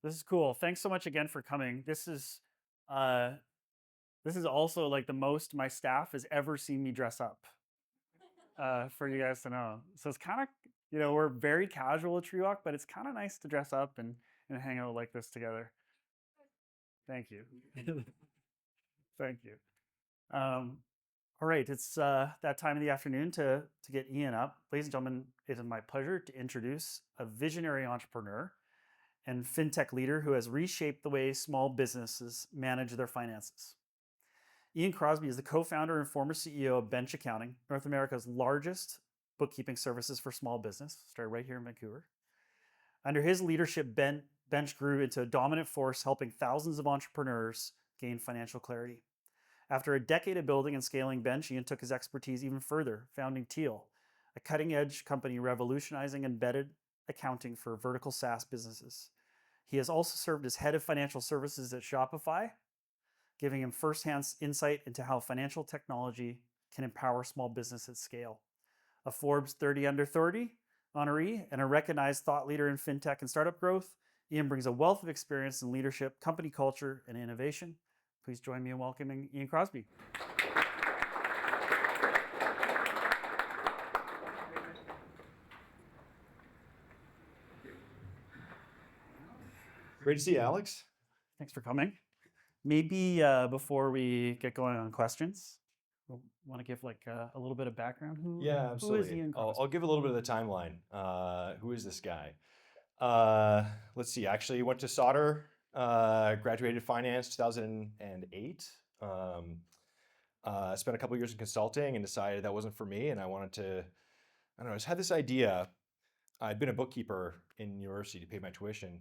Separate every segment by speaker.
Speaker 1: This is cool. Thanks so much again for coming. Uh, this is also like the most my staff has ever seen me dress up. For you guys to know. So it's kind of, we're very casual at Tree Walk, but it's kind of nice to dress up and hang out like this together. Thank you. Thank you. Um, all right, it's that time of the afternoon to get Ian up. Ladies and gentlemen, it is my pleasure to introduce a visionary entrepreneur and fintech leader who has reshaped the way small businesses manage their finances. Ian Crosby is the co-founder and former CEO of Bench Accounting, North America's largest bookkeeping services for small business, started right here in Vancouver. Under his leadership, Bench grew into a dominant force, helping thousands of entrepreneurs gain financial clarity. After a decade of building and scaling Bench, Ian took his expertise even further, founding Teal, a cutting-edge company revolutionizing embedded accounting for vertical SaaS businesses. He has also served as head of financial services at Shopify, giving him firsthand insight into how financial technology can empower small business at scale. A Forbes 30 Under 30 honoree and a recognized thought leader in fintech and startup growth, Ian brings a wealth of experience in leadership, company culture, and innovation. Please join me in welcoming Ian Crosby.
Speaker 2: Great to see you, Alex.
Speaker 1: Thanks for coming. Maybe before we get going on questions, we'll want to give like a little bit of background.
Speaker 2: Yeah,
Speaker 1: Who is
Speaker 2: absolutely.
Speaker 1: Ian
Speaker 2: I'll
Speaker 1: Crosby?
Speaker 2: give a little bit of the timeline. Who is this guy? Let's see. Actually, went to Sauder, graduated finance 2008. Um, spent a couple years in consulting and decided that wasn't for me, and I wanted to. I don't know. I just had this idea. I'd been a bookkeeper in university to pay my tuition.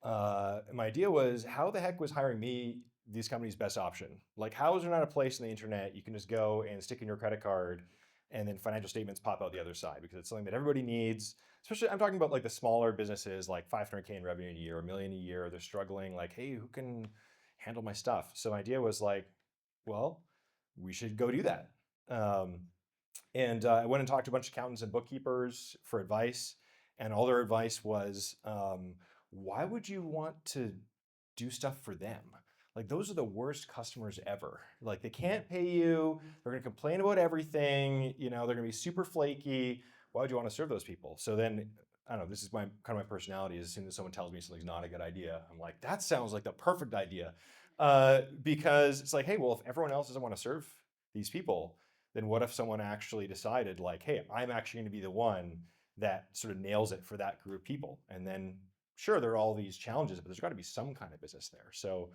Speaker 2: My idea was, how the heck was hiring me these companies' best option? Like, how is there not a place on the internet you can just go and stick in your credit card and then financial statements pop out the other side? Because it's something that everybody needs. Especially, I'm talking about like the smaller businesses, like 500K in revenue a year, a million a year. They're struggling. Like, hey, who can handle my stuff? So my idea was like, well, we should go do that. Um, and I went and talked to a bunch of accountants and bookkeepers for advice. And all their advice was, why would you want to do stuff for them? Like, those are the worst customers ever. Like, they can't pay you. They're going to complain about everything. They're going to be super flaky. Why would you want to serve those people? So then, I don't know, this is my kind of my personality. As soon as someone tells me something's not a good idea, I'm like, that sounds like the perfect idea. Because it's like, hey, well, if everyone else doesn't want to serve these people, then what if someone actually decided like, hey, I'm actually going to be the one that sort of nails it for that group of people? And then sure, there are all these challenges, but there's got to be some kind of business there. So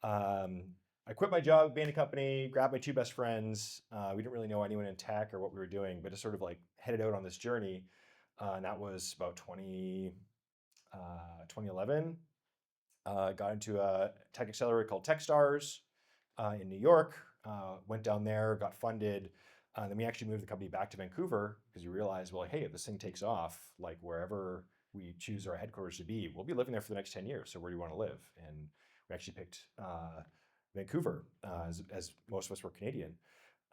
Speaker 2: um, I quit my job, abandoned company, grabbed my two best friends. We didn't really know anyone in tech or what we were doing, but just sort of like headed out on this journey. And that was about 2011. Got into a tech accelerator called Techstars in New York. Went down there, got funded. Then we actually moved the company back to Vancouver because we realized, well, hey, if this thing takes off, like wherever we choose our headquarters to be, we'll be living there for the next 10 years. So where do you want to live? And we actually picked Vancouver, as most of us were Canadian.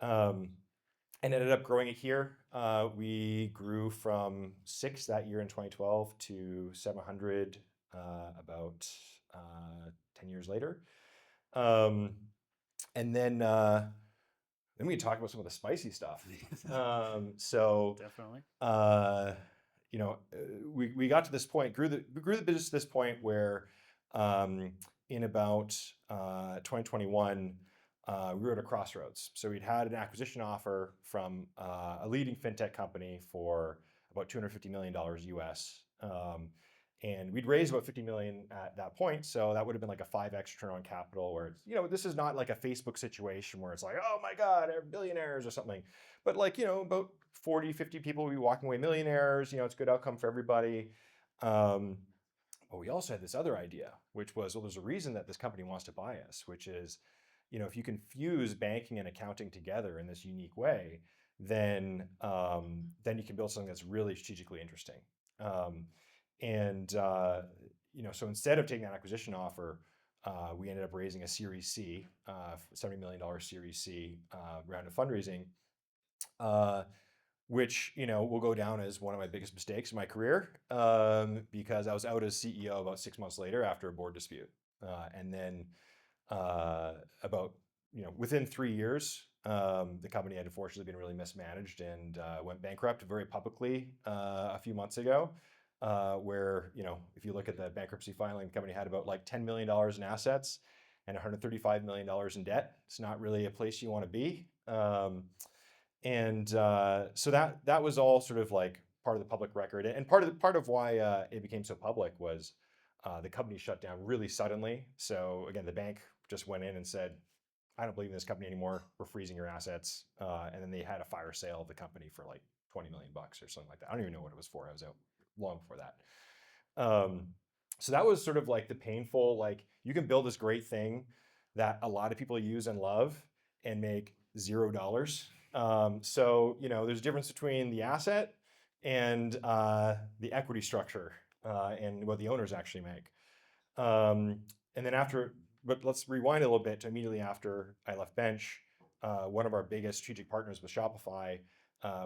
Speaker 2: Um, and ended up growing it here. We grew from 6 that year in 2012 to 700 about 10 years later. Um, and then we can talk about some of the spicy stuff. So,
Speaker 1: Definitely.
Speaker 2: uh, we got to this point, we grew the business to this point where in about 2021, we were at a crossroads. So we'd had an acquisition offer from a leading fintech company for about $250 million US. And we'd raised about 50 million at that point. So that would have been like a 5x return on capital where it's, this is not like a Facebook situation where it's like, oh my God, they're billionaires or something. But like, about 40, 50 people would be walking away millionaires. It's a good outcome for everybody. Um, but we also had this other idea, which was, well, there's a reason that this company wants to buy us, which is, if you can fuse banking and accounting together in this unique way, then you can build something that's really strategically interesting. Um, so instead of taking that acquisition offer, we ended up raising a Series C, $70 million Series C round of fundraising. which will go down as one of my biggest mistakes in my career, because I was out as CEO about 6 months later after a board dispute, and then about within 3 years, the company had unfortunately been really mismanaged and went bankrupt very publicly a few months ago. Where if you look at the bankruptcy filing, the company had about like $10 million in assets and $135 million in debt. It's not really a place you want to be. And so that was all sort of like part of the public record, and part of why it became so public was the company shut down really suddenly. So again, the bank just went in and said, "I don't believe in this company anymore. We're freezing your assets," and then they had a fire sale of the company for like 20 million bucks or something like that. I don't even know what it was for. I was out long before that. Um, so that was sort of like the painful, like you can build this great thing that a lot of people use and love and make $0. So, there's a difference between the asset and the equity structure and what the owners actually make. And then but let's rewind a little bit to immediately after I left Bench. One of our biggest strategic partners was Shopify.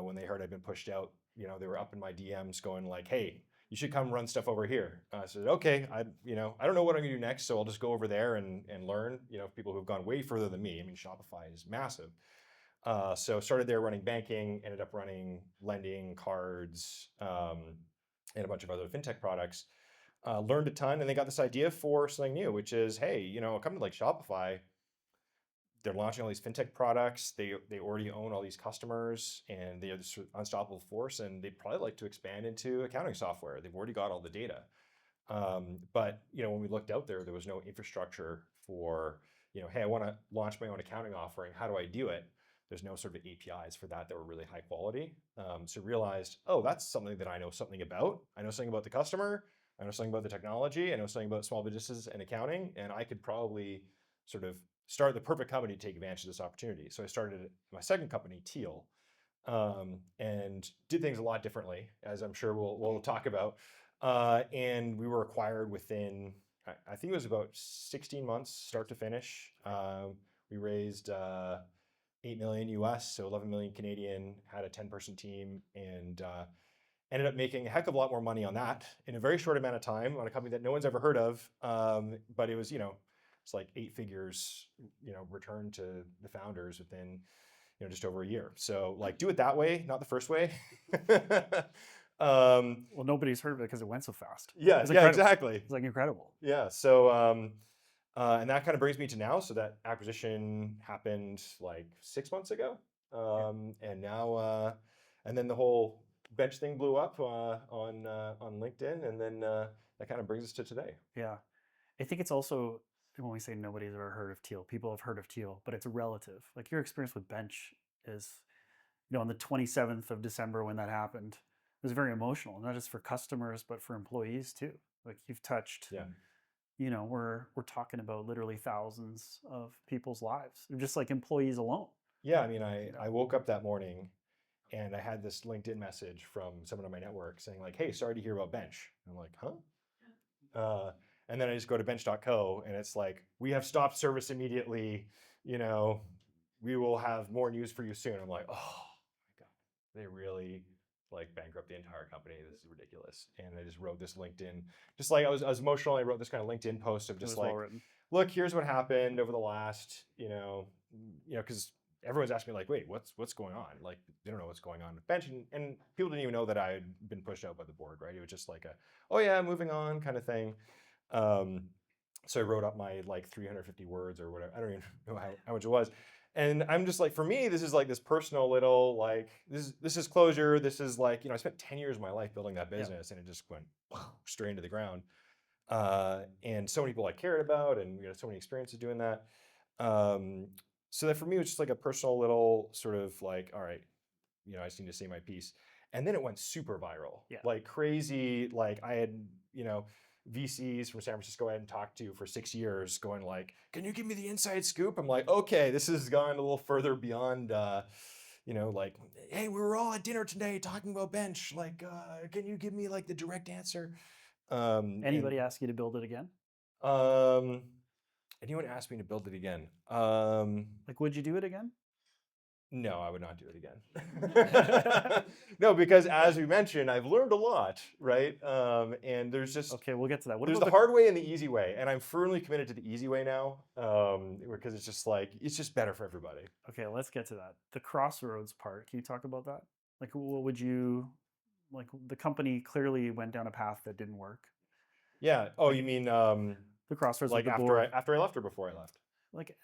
Speaker 2: When they heard I'd been pushed out, they were up in my DMs going like, "Hey, you should come run stuff over here." I said, "Okay, I don't know what I'm gonna do next, so I'll just go over there and learn." People who've gone way further than me. I mean, Shopify is massive. So started there running banking, ended up running lending, cards, and a bunch of other fintech products. Learned a ton, and they got this idea for something new, which is, hey, a company like Shopify, they're launching all these fintech products. They already own all these customers, and they are this unstoppable force. And they'd probably like to expand into accounting software. They've already got all the data. But when we looked out there, there was no infrastructure for hey, I want to launch my own accounting offering. How do I do it? There's no sort of APIs for that were really high quality. So realized, oh, that's something that I know something about. I know something about the customer. I know something about the technology. I know something about small businesses and accounting, and I could probably sort of start the perfect company to take advantage of this opportunity. So I started my second company, Teal, and did things a lot differently, as I'm sure we'll talk about. And we were acquired within, I think it was about 16 months, start to finish. We raised 8 million US, so 11 million Canadian, had a 10-person team, and ended up making a heck of a lot more money on that in a very short amount of time on a company that no one's ever heard of. But it was, it's like 8 figures, return to the founders within, just over a year. So like do it that way, not the first way.
Speaker 1: Well, nobody's heard of it because it went so fast.
Speaker 2: Yeah,
Speaker 1: It's
Speaker 2: yeah,
Speaker 1: incredible.
Speaker 2: exactly.
Speaker 1: It's like incredible.
Speaker 2: Yeah. So, and that kind of brings me to now. So that acquisition happened like 6 months ago. And now, and then the whole bench thing blew up on LinkedIn, and then that kind of brings us to today.
Speaker 1: Yeah. I think it's also when we say nobody's ever heard of Teal, people have heard of Teal, but it's relative. Like your experience with Bench is, on the 27th of December when that happened, it was very emotional, not just for customers, but for employees too. Like you've touched,
Speaker 2: Yeah.
Speaker 1: We're talking about literally thousands of people's lives, just like employees alone.
Speaker 2: Yeah. I mean, I woke up that morning and I had this LinkedIn message from someone on my network saying like, "Hey, sorry to hear about Bench." I'm like, "Huh?" And then I just go to bench.co and it's like, "We have stopped service immediately. We will have more news for you soon." I'm like, "Oh my God, they really like bankrupt the entire company. This is ridiculous." And I just wrote this LinkedIn, just like I was emotional. I wrote this kind of LinkedIn post of
Speaker 1: It
Speaker 2: just
Speaker 1: was well
Speaker 2: like,
Speaker 1: written.
Speaker 2: "Look, here's what happened over the last, because everyone's asking me like, wait, what's going on? Like, they don't know what's going on with bench, and people didn't even know that I had been pushed out by the board, right? It was just like oh yeah, moving on kind of thing. Um, so I wrote up my like 350 words or whatever. I don't even know how much it was. And I'm just like, for me, this is like this personal little like this is closure. This is like, I spent 10 years of my life building that business, and it just went straight into the ground. And so many people I cared about, and so many experiences doing that. Um, so that for me, it was just like a personal little sort of like, all right, I just need to say my piece. And then it went super viral,
Speaker 1: Yeah.
Speaker 2: like crazy. Like I had, VCs from San Francisco I hadn't talked to for 6 years going like, "Can you give me the inside scoop?" I'm like, okay, this has gone a little further beyond, like, "Hey, we were all at dinner today talking about bench. Like, can you give me like the direct answer?" And
Speaker 1: Anybody ask you to build it again?
Speaker 2: um, anyone asked me to build it again?
Speaker 1: Like, would you do it again?
Speaker 2: No, I would not do it again. No, because as we mentioned, I've learned a lot, right? And there's just
Speaker 1: Okay, we'll get to that. What
Speaker 2: there's
Speaker 1: about
Speaker 2: the hard way and the easy way, and I'm firmly committed to the easy way now, because it's just like it's just better for everybody.
Speaker 1: okay, let's get to that. The Crossroads part. Can you talk about that? Like, what would you like? The company clearly went down a path that didn't work.
Speaker 2: Yeah. Oh,
Speaker 1: Like
Speaker 2: you mean
Speaker 1: the Crossroads with
Speaker 2: like
Speaker 1: the
Speaker 2: after
Speaker 1: board.
Speaker 2: I left or before I left?
Speaker 1: Like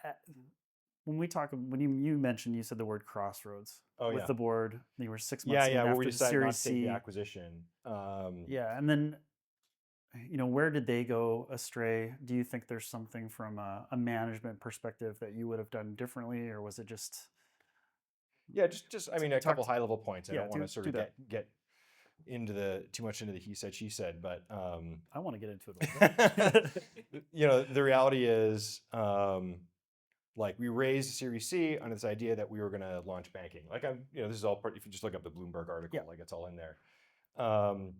Speaker 1: when we talk, when you mentioned, you said the word Crossroads
Speaker 2: Oh
Speaker 1: with
Speaker 2: yeah.
Speaker 1: the board. You were 6 months
Speaker 2: Yeah,
Speaker 1: in
Speaker 2: where we
Speaker 1: after the
Speaker 2: decided not
Speaker 1: Series
Speaker 2: to take the
Speaker 1: C.
Speaker 2: acquisition.
Speaker 1: Yeah, and then where did they go astray? Do you think there's something from a management perspective that you would have done differently, or was it just
Speaker 2: Yeah, just I mean a
Speaker 1: talk?
Speaker 2: couple high level points. I
Speaker 1: Yeah,
Speaker 2: don't want to sort
Speaker 1: do
Speaker 2: of
Speaker 1: that.
Speaker 2: get into the too much into the he said she said, but
Speaker 1: I want to get into it a little bit.
Speaker 2: the reality is like we raised Series C on this idea that we were going to launch banking. Like this is all part. If you just look up the Bloomberg article,
Speaker 1: Yeah,
Speaker 2: like it's all in there. Um,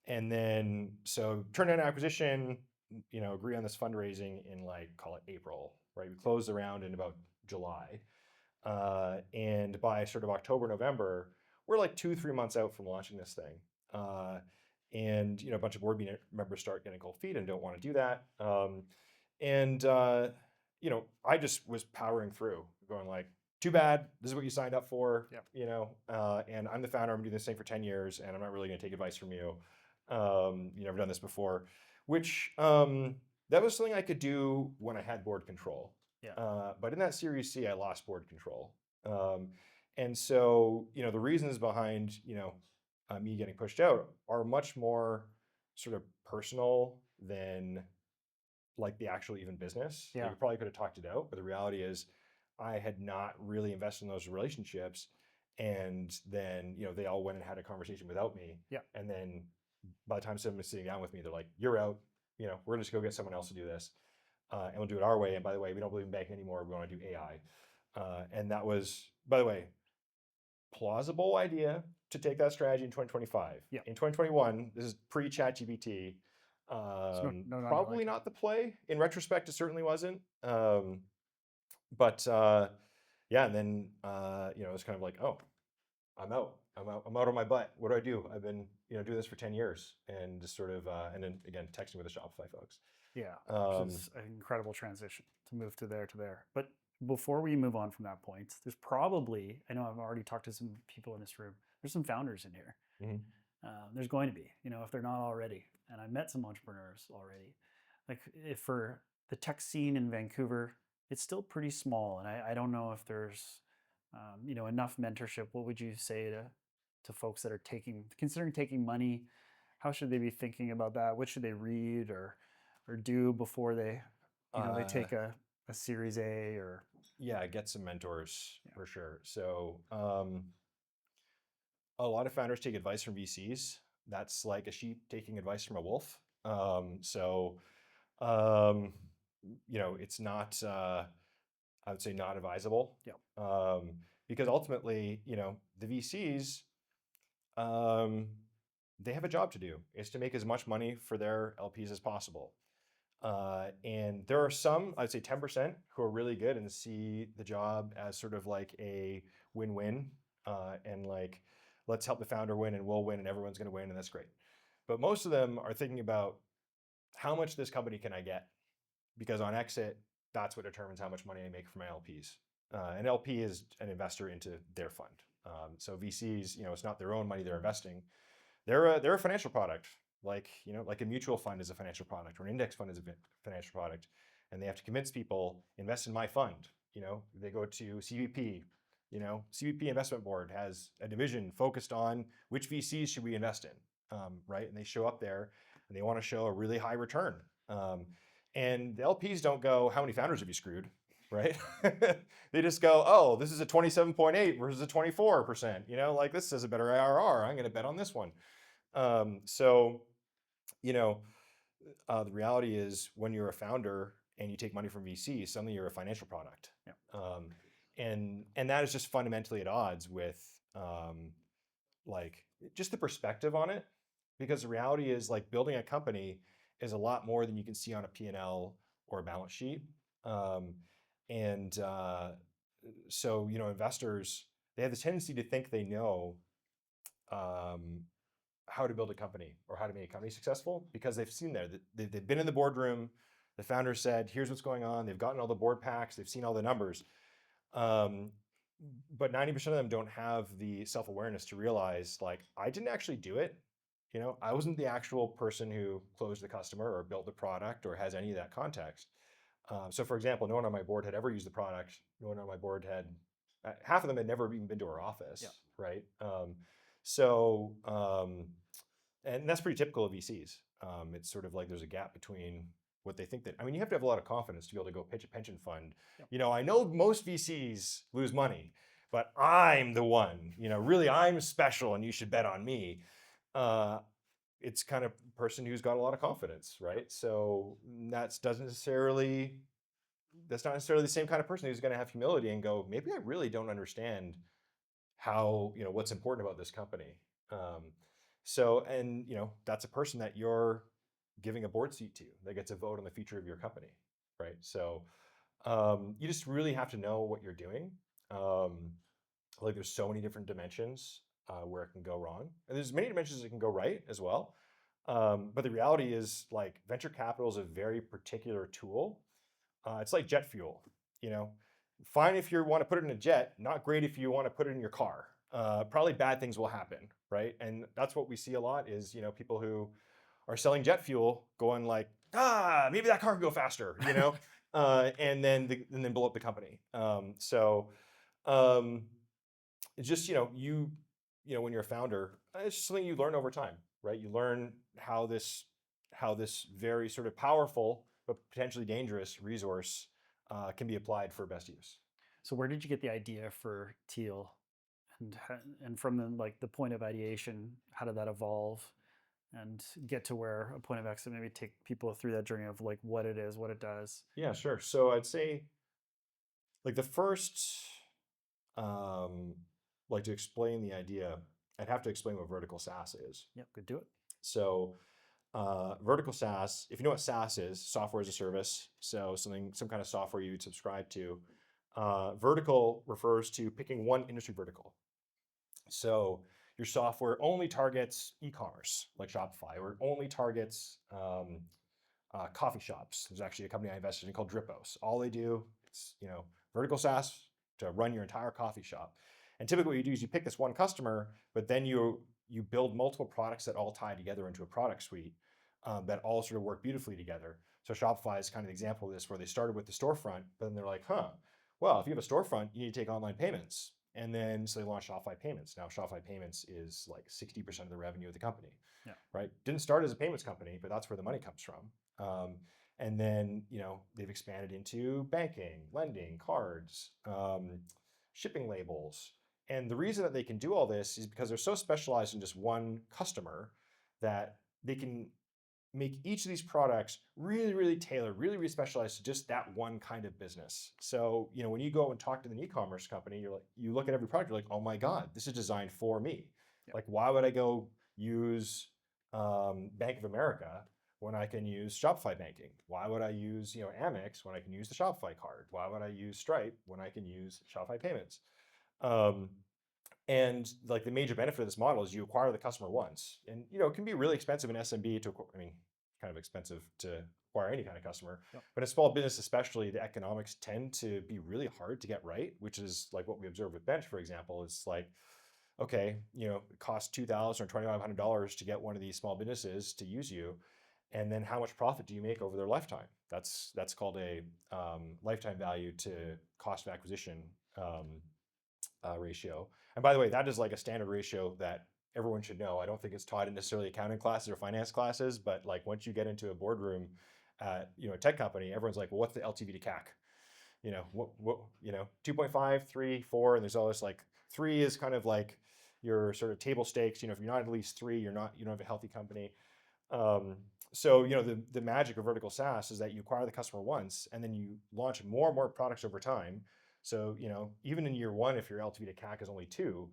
Speaker 2: and then so turn down acquisition, agree on this fundraising in like call it April, right? We closed the round in about July, and by sort of October, November, we're like 2, 3 months out from launching this thing. And a bunch of board members start getting cold feet and don't want to do that. And I just was powering through, going like, too bad. This is what you signed up for.
Speaker 1: yeah,
Speaker 2: And I'm the founder. I'm doing this thing for 10 years, and I'm not really going to take advice from you. You've never done this before, which that was something I could do when I had board control.
Speaker 1: yeah,
Speaker 2: But in that Series C, I lost board control. And so, the reasons behind, me getting pushed out are much more sort of personal than like the actual even business. Like,
Speaker 1: yeah,
Speaker 2: we probably could have talked it out, but the reality is I had not really invested in those relationships. And then, they all went and had a conversation without me.
Speaker 1: yeah,
Speaker 2: And then by the time someone was sitting down with me, they're like, you're out. We're gonna just go get someone else to do this. And we'll do it our way. And by the way, we don't believe in banking anymore. We want to do AI. And that was, by the way, plausible idea to take that strategy in 2025.
Speaker 1: yeah.
Speaker 2: In 2021, this is pre-ChatGPT.
Speaker 1: So not your
Speaker 2: Probably
Speaker 1: liking.
Speaker 2: not the play. In retrospect, it certainly wasn't. But yeah, and then it was kind of like, oh, I'm out. I'm out on my butt. What do I do? I've been doing this for 10 years, and just sort of and then again texting with the Shopify folks.
Speaker 1: Yeah, which
Speaker 2: Um,
Speaker 1: is an incredible transition to move to there to there. But before we move on from that point, there's probably, I know I've already talked to some people in this room, there's some founders in here.
Speaker 2: mhm.
Speaker 1: There's going to be, if they're not already. And I met some entrepreneurs already. Like if for the tech scene in Vancouver, it's still pretty small. And I don't know if there's, enough mentorship. What would you say to folks that are considering taking money? How should they be thinking about that? What should they read or do before they
Speaker 2: Uh,
Speaker 1: take a Series A or
Speaker 2: yeah, get some mentors
Speaker 1: yeah,
Speaker 2: for sure. So a lot of founders take advice from VCs. That's like a sheep taking advice from a wolf. So um, it's not. I would say not advisable.
Speaker 1: yeah,
Speaker 2: Um, because ultimately, the VCs, um, they have a job to do. It's to make as much money for their LPs as possible. And there are some, I'd say 10%, who are really good and see the job as sort of like a win-win, and like, let's help the founder win and we'll win and everyone's going to win and that's great. But most of them are thinking about how much this company can I get? Because on exit, that's what determines how much money I make for my LPs. An LP is an investor into their fund. So VCs, it's not their own money they're investing. They're a financial product, like a mutual fund is a financial product or an index fund is a financial product, and they have to convince people invest in my fund. They go to CVP. CVP Investment Board has a division focused on which VCs should we invest in, right? And they show up there and they want to show a really high return. And the LPs don't go, how many founders have you screwed? Right? They just go, oh, this is a 27.8 versus a 24%. Like this is a better IRR. I'm going to bet on this one. So, the reality is when you're a founder and you take money from VC, suddenly you're a financial product.
Speaker 1: yeah,
Speaker 2: And that is just fundamentally at odds with like just the perspective on it, because the reality is like building a company is a lot more than you can see on a P&L or a balance sheet. And so, investors they have this tendency to think they know um, how to build a company or how to make a company successful because they've seen there. They've been in the boardroom. The founder said, here's what's going on. They've gotten all the board packs. They've seen all the numbers. Um, but 90% of them don't have the self-awareness to realize, like, I didn't actually do it. I wasn't the actual person who closed the customer or built the product or has any of that context. So for example, no one on my board had ever used the product. No one on my board had, half of them had never even been to our office,
Speaker 1: Yeah.
Speaker 2: right? So, and that's pretty typical of VCs. It's sort of like there's a gap between what they think that, I mean, you have to have a lot of confidence to be able to go pitch a pension fund.
Speaker 1: Yep.
Speaker 2: I know most VCs lose money, but I'm the one, really I'm special and you should bet on me. It's kind of person who's got a lot of confidence, right? So that's not necessarily the same kind of person who's going to have humility and go, maybe I really don't understand how, what's important about this company. And that's a person that you're giving a board seat to that gets a vote on the future of your company, right? So you just really have to know what you're doing. Like there's so many different dimensions where it can go wrong, and there's many dimensions that can go right as well. But the reality is, like, venture capital is a very particular tool. It's like jet fuel, you know. Fine if you want to put it in a jet, not great if you want to put it in your car. Probably bad things will happen, right? And that's what we see a lot is, people who are selling jet fuel going like, maybe that car can go faster, and then blow up the company. Um, it's just, when you're a founder, it's just something you learn over time, right? You learn how this very sort of powerful but potentially dangerous resource can be applied for best use.
Speaker 1: So where did you get the idea for Teal, and from the point of ideation, how did that evolve and get to where a point of exit? Maybe take people through that journey of like what it is, what it does.
Speaker 2: Yeah, sure. So I'd say like the first, like to explain the idea, I'd have to explain what vertical SaaS is.
Speaker 1: Yep, could do it.
Speaker 2: So vertical SaaS, if you know what SaaS is, software as a service, so some kind of software you'd subscribe to. Vertical refers to picking one industry vertical. So your software only targets e-commerce, like Shopify, or only targets coffee shops. There's actually a company I invested in called Dripos. All they do is, vertical SaaS to run your entire coffee shop. And typically what you do is you pick this one customer, but then you build multiple products that all tie together into a product suite that all sort of work beautifully together. So Shopify is kind of an example of this, where they started with the storefront, but then they're like, well, if you have a storefront, you need to take online payments. And then so they launched Shopify Payments. Now Shopify Payments is like 60% of the revenue of the company,
Speaker 1: Yeah.
Speaker 2: right? Didn't start as a payments company, but that's where the money comes from. And then, they've expanded into banking, lending, cards, shipping labels. And the reason that they can do all this is because they're so specialized in just one customer that they can make each of these products really, really tailored, really, really specialized to just that one kind of business. So, when you go and talk to an e-commerce company, you look at every product, you're like, oh my God, this is designed for me.
Speaker 1: Yep.
Speaker 2: Like, why would I go use Bank of America when I can use Shopify banking? Why would I use, Amex when I can use the Shopify card? Why would I use Stripe when I can use Shopify payments? And like the major benefit of this model is you acquire the customer once, and it can be really expensive in SMB to acquire. I mean, kind of expensive to acquire any kind of customer,
Speaker 1: Yep.
Speaker 2: but in small business especially, the economics tend to be really hard to get right, which is like what we observe with Bench, for example. It's like, okay, it costs $2,000 or $2,500 to get one of these small businesses to use you, and then how much profit do you make over their lifetime? That's called a lifetime value to cost of acquisition ratio. And by the way, that is like a standard ratio that everyone should know. I don't think it's taught in necessarily accounting classes or finance classes, but like once you get into a boardroom at a tech company, everyone's like, well, what's the LTV to CAC? 2.5, 3, 4, and there's always like 3 is kind of like your sort of table stakes. If you're not at least 3, you don't have a healthy company. So the magic of vertical SaaS is that you acquire the customer once, and then you launch more and more products over time. So even in year 1, if your LTV to CAC is only 2,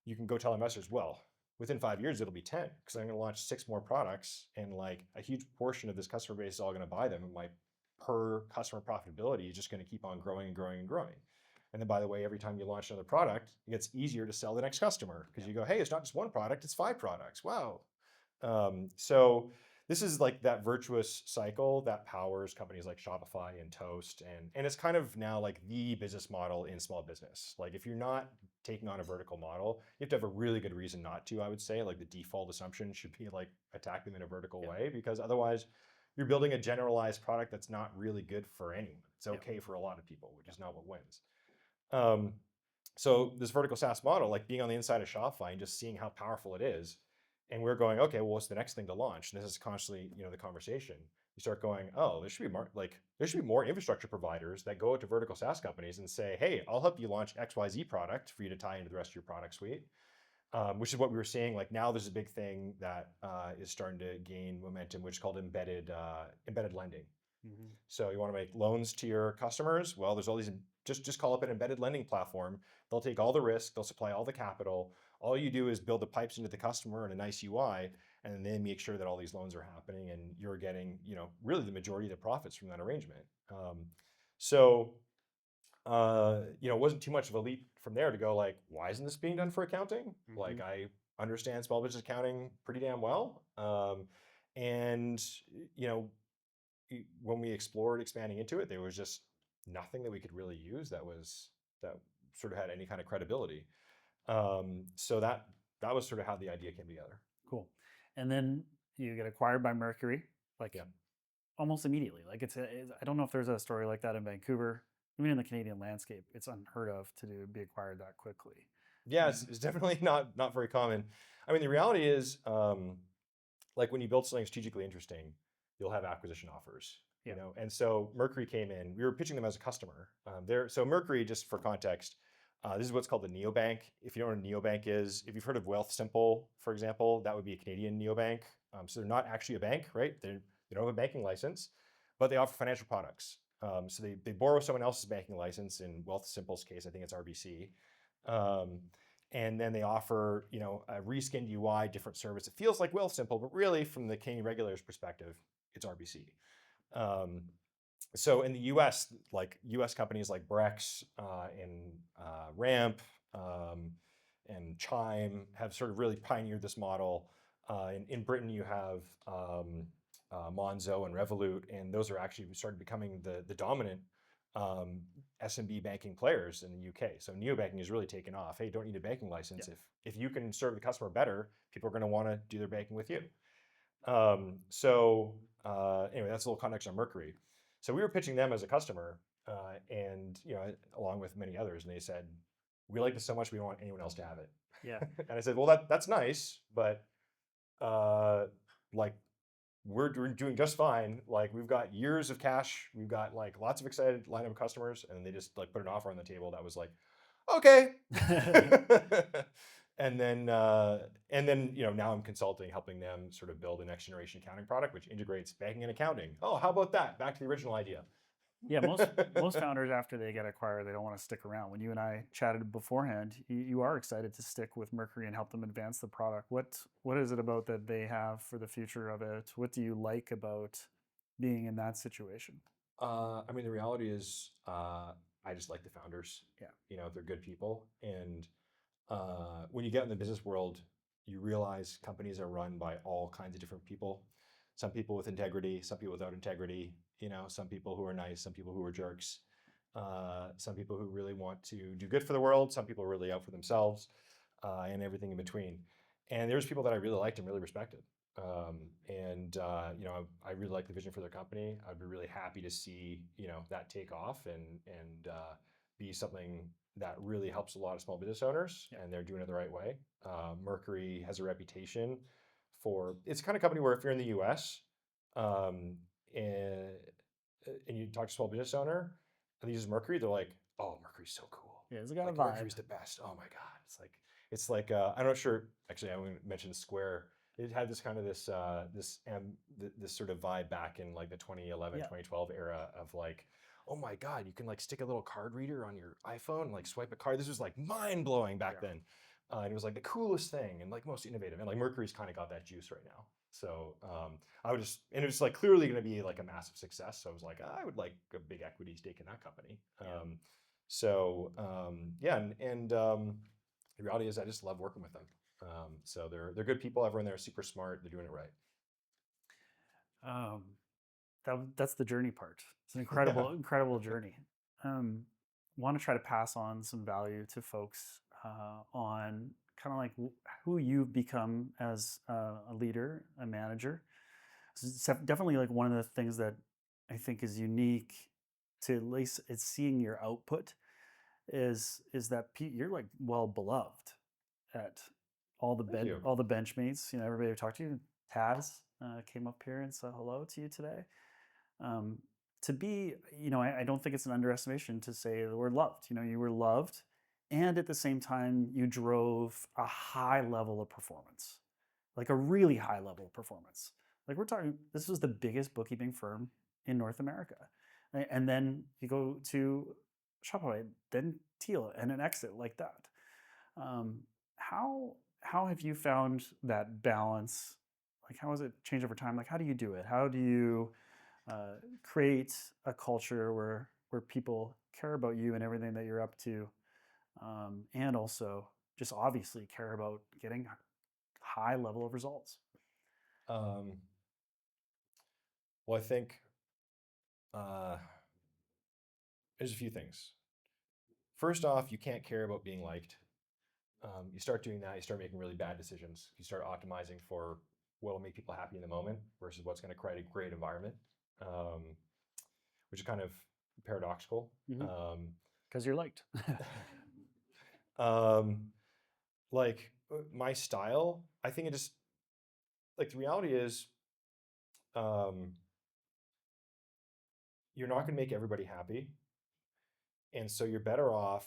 Speaker 2: you can go tell investors, well, within 5 years it'll be 10 because I'm going to launch 6 more products, and like a huge portion of this customer base is all going to buy them, and my per customer profitability is just going to keep on growing and growing and growing. And then by the way, every time you launch another product, it gets easier to sell the next customer because you go, hey, it's not just one product, it's 5 products. Wow. So this is like that virtuous cycle that powers companies like Shopify and Toast. And it's kind of now like the business model in small business. Like if you're not taking on a vertical model, you have to have a really good reason not to, I would say. Like the default assumption should be like attack them in a vertical way, because otherwise you're building a generalized product that's not really good for anyone. It's okay for a lot of people, which is not what wins. Um, so this vertical SaaS model, like being on the inside of Shopify and just seeing how powerful it is, and we're going, okay, well, what's the next thing to launch? And this is constantly, the conversation. You start going, oh, there should be more infrastructure providers that go out to vertical SaaS companies and say, hey, I'll help you launch XYZ product for you to tie into the rest of your product suite. Which is what we were seeing. Like now, there's a big thing that is starting to gain momentum, which is called embedded lending.
Speaker 1: Mm-hmm.
Speaker 2: So you want to make loans to your customers? Well, there's all these. Just call up an embedded lending platform. They'll take all the risk. They'll supply all the capital. All you do is build the pipes into the customer and a nice UI, and then they make sure that all these loans are happening, and you're getting, really the majority of the profits from that arrangement. So it wasn't too much of a leap from there to go like, why isn't this being done for accounting?
Speaker 1: Mm-hmm.
Speaker 2: Like I understand small business accounting pretty damn well. And when we explored expanding into it, there was just nothing that we could really use that sort of had any kind of credibility. So that was sort of how the idea came together.
Speaker 1: Cool. And then you get acquired by Mercury, like
Speaker 2: Yeah.
Speaker 1: almost immediately. Like I don't know if there's a story like that in Vancouver. Even in the Canadian landscape, it's unheard of to be acquired that quickly.
Speaker 2: Yeah, it's definitely not very common. I mean, the reality is, like when you build something strategically interesting, you'll have acquisition offers.
Speaker 1: Yeah.
Speaker 2: And so Mercury came in. We were pitching them as a customer. So Mercury, just for context, this is what's called the neobank. If you don't know what a neobank is, if you've heard of Wealthsimple, for example, that would be a Canadian neobank. So they're not actually a bank, right? They don't have a banking license, but they offer financial products. So they borrow someone else's banking license. In Wealthsimple's case, I think it's RBC. And then they offer, a reskinned UI, different service. It feels like Wealthsimple, but really, from the Canadian regulator's perspective, it's RBC. So in the U.S., like U.S. companies like Brex and Ramp and Chime have sort of really pioneered this model. In Britain, you have Monzo and Revolut, and those are actually started becoming the dominant SMB banking players in the UK. So neobanking has really taken off. Hey, you don't need a banking license.
Speaker 1: Yeah.
Speaker 2: If you can serve the customer better, people are going to want to do their banking with you. Anyway, that's a little context on Mercury. So we were pitching them as a customer, and along with many others, and they said, "We like this so much, we don't want anyone else to have it."
Speaker 1: Yeah.
Speaker 2: And I said, "Well, that's nice, but like we're doing just fine. Like we've got years of cash, we've got like lots of excited lineup of customers," and they just like put an offer on the table that was like, "Okay." And then now I'm consulting, helping them sort of build a next generation accounting product which integrates banking and accounting. Oh, how about that? Back to the original idea.
Speaker 1: Yeah, most founders, after they get acquired, they don't want to stick around. When you and I chatted beforehand, you are excited to stick with Mercury and help them advance the product. What is it about that they have for the future of it? What do you like about being in that situation?
Speaker 2: I mean, the reality is, I just like the founders.
Speaker 1: Yeah.
Speaker 2: They're good people, and when you get in the business world, you realize companies are run by all kinds of different people. Some people with integrity, some people without integrity. Some people who are nice, some people who are jerks, some people who really want to do good for the world, some people are really out for themselves, and everything in between. And there's people that I really liked and really respected. I really like the vision for their company. I'd be really happy to see that take off and be something that really helps a lot of small business owners, and they're doing it the right way. Mercury has a reputation for, it's the kind of company where if you're in the US, and you talk to a small business owner and they use Mercury, they're like, "Oh, Mercury's so cool.
Speaker 1: Yeah, it's got
Speaker 2: Like
Speaker 1: a vibe.
Speaker 2: Mercury's the best. Oh my god." It's like I'm not sure. Actually, I want to mention Square. It had this kind of this sort of vibe back in like the 2011,
Speaker 1: Yeah.
Speaker 2: 2012 era of like, oh my god, you can like stick a little card reader on your iPhone and like swipe a card. This was like mind blowing back then. And it was like the coolest thing and like most innovative. And like Mercury's kind of got that juice right now. So and it was like clearly going to be like a massive success. So I was like, I would like a big equity stake in that company. So yeah, and the reality is I just love working with them. So they're good people. Everyone there is super smart. They're doing it right.
Speaker 1: Um, that's the journey part. It's an
Speaker 2: Yeah.
Speaker 1: incredible journey. Um, Want to try to pass on some value to folks on kind of like who you've become as a leader, a manager. So it's definitely like one of the things that I think is unique to at least it's seeing your output is that you're like well beloved at
Speaker 2: Thank you.
Speaker 1: all the benchmates. You know, everybody who talked to you. Taz came up here and said hello to you today. Um, to be, you know, I don't think it's an underestimation to say the word loved. You know, you were loved, and at the same time, you drove a high level of performance, like a really high level of performance. Like we're talking, this was the biggest bookkeeping firm in North America, and then you go to Shopify, then Teal, and an exit like that. Um, how have you found that balance? Like, how has it changed over time? Like, how do you do it? How do you create a culture where people care about you and everything that you're up to, and also just obviously care about getting high level of results?
Speaker 2: Um, well, I think uh, there's a few things. First off, you can't care about being liked. You start doing that, you start making really bad decisions. You start optimizing for what will make people happy in the moment versus what's going to create a great environment, um, which is kind of paradoxical.
Speaker 1: Because you're liked.
Speaker 2: Um, like my style, I think it just like the reality is, um, you're not going to make everybody happy, and so you're better off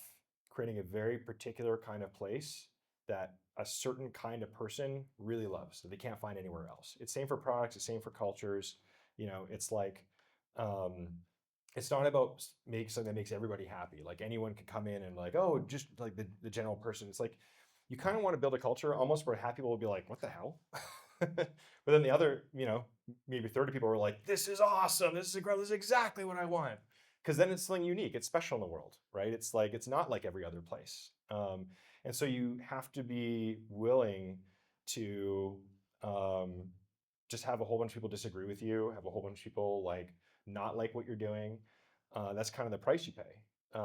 Speaker 2: creating a very particular kind of place that a certain kind of person really loves that they can't find anywhere else. It's same for products, it's same for cultures. You know, it's like um, it's not about make something that makes everybody happy. Like anyone could come in and like, oh, just like the general person. It's like you kind of want to build a culture almost where half people will be like, what the hell? But then the other, you know, maybe 30 people were like, this is awesome. This is incredible. This is exactly what I want. Because then it's something unique. It's special in the world, right? It's like, it's not like every other place. And so you have to be willing to um, just have a whole bunch of people disagree with you, have a whole bunch of people like not like what you're doing. That's kind of the price you pay.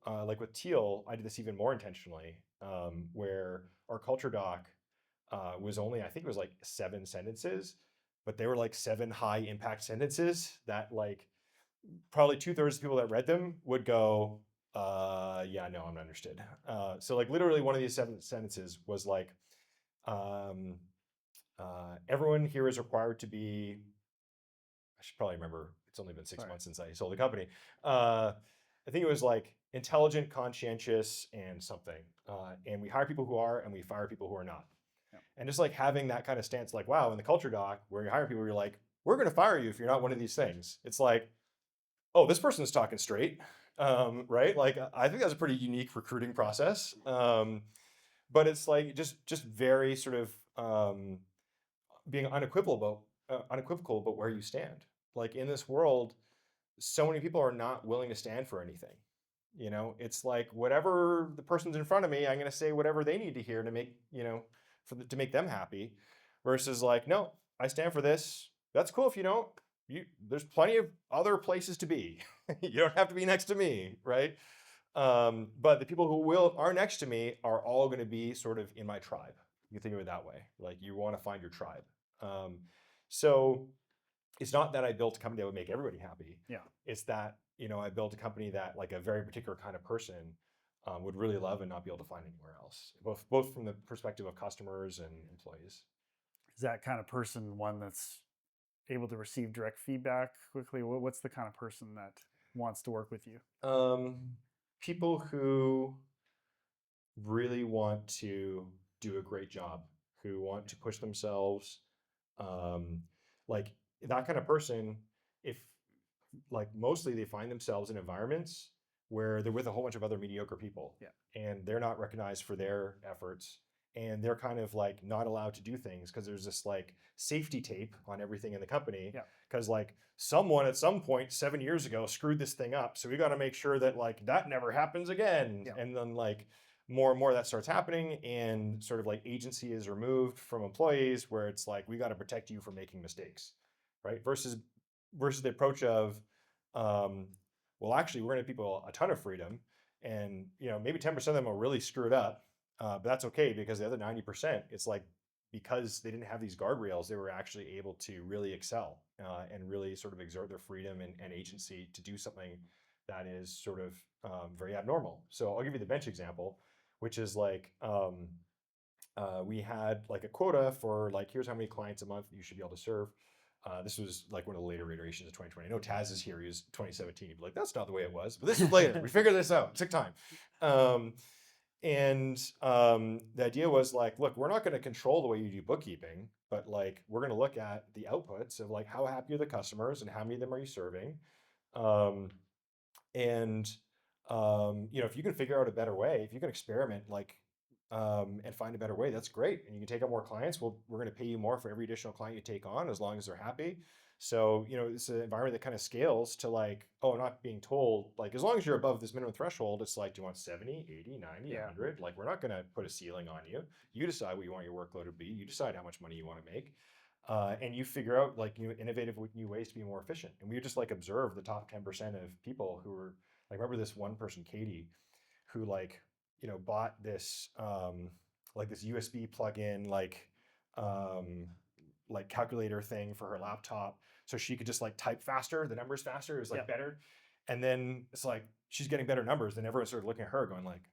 Speaker 2: Like with Teal, I did this even more intentionally, where our culture doc was only, I think it was like 7 sentences, but they were like 7 high impact sentences that like probably 2/3 of the people that read them would go, yeah, no, I'm not interested. So like literally one of these 7 sentences was like, um, everyone here is required to be, I should probably remember, it's only been six
Speaker 1: Sorry.
Speaker 2: months since I sold the company. I think it was like intelligent, conscientious, and something. And we hire people who are, and we fire people who are not.
Speaker 1: Yeah.
Speaker 2: And just like having that kind of stance, like, wow, in the culture doc, where you hire people, you're like, we're going to fire you if you're not one of these things. It's like, oh, this person's talking straight, right? Like, I think that's a pretty unique recruiting process. But it's like just very sort of being unequivocal about where you stand. Like in this world, so many people are not willing to stand for anything. You know, it's like whatever the person's in front of me, I'm going to say whatever they need to hear to make, you know, to make them happy. Versus like, no, I stand for this. That's cool if you don't. There's plenty of other places to be. You don't have to be next to me, right? But the people who are next to me are all going to be sort of in my tribe. You can think of it that way. Like you want to find your tribe. Um, so it's not that I built a company that would make everybody happy.
Speaker 1: Yeah.
Speaker 2: It's that, you know, I built a company that like a very particular kind of person would really love and not be able to find anywhere else, both from the perspective of customers and employees.
Speaker 1: Is that kind of person one that's able to receive direct feedback quickly? What's the kind of person that wants to work with you?
Speaker 2: People who really want to do a great job, who want to push themselves, um, like that kind of person, if like mostly they find themselves in environments where they're with a whole bunch of other mediocre people
Speaker 1: Yeah.
Speaker 2: and they're not recognized for their efforts and they're kind of like not allowed to do things because there's this like safety tape on everything in the company
Speaker 1: Yeah.
Speaker 2: because like someone at some point 7 years ago screwed this thing up, so we got to make sure that like that never happens again.
Speaker 1: Yeah.
Speaker 2: And then like more and more that starts happening, and sort of like agency is removed from employees where it's like we got to protect you from making mistakes, right? Versus the approach of well, actually we're going to give people a ton of freedom, and maybe 10% of them are really screwed up, but that's okay because the other 90%, it's like because they didn't have these guardrails, they were actually able to really excel and really sort of exert their freedom and agency to do something that is sort of very abnormal. So I'll give you the bench example, which is like we had like a quota for like, here's how many clients a month you should be able to serve. This was like one of the later iterations of 2020. I know Taz is here. He was 2017. He'd be like, that's not the way it was. But this was later. We figured this out. It took time. The idea was like, look, we're not going to control the way you do bookkeeping, but like we're going to look at the outputs of like how happy are the customers and how many of them are you serving. Um, and if you can figure out a better way, if you can experiment like and find a better way, that's great. And you can take on more clients. We're going to pay you more for every additional client you take on as long as they're happy. So, it's an environment that kind of scales to like, oh, I'm not being told, like, as long as you're above this minimum threshold, it's like, do you want 70, 80, 90,
Speaker 1: Yeah.
Speaker 2: 100? Like, we're not going to put a ceiling on you. You decide what you want your workload to be. You decide how much money you want to make. And you figure out like innovative new ways to be more efficient. And we just like observe the top 10% of people who were like, remember this one person, Katie, who like, bought this like this USB plug-in like calculator thing for her laptop so she could just like type faster, the numbers faster. It was like
Speaker 1: Yeah.
Speaker 2: better. And then it's like she's getting better numbers. Then everyone started looking at her going like,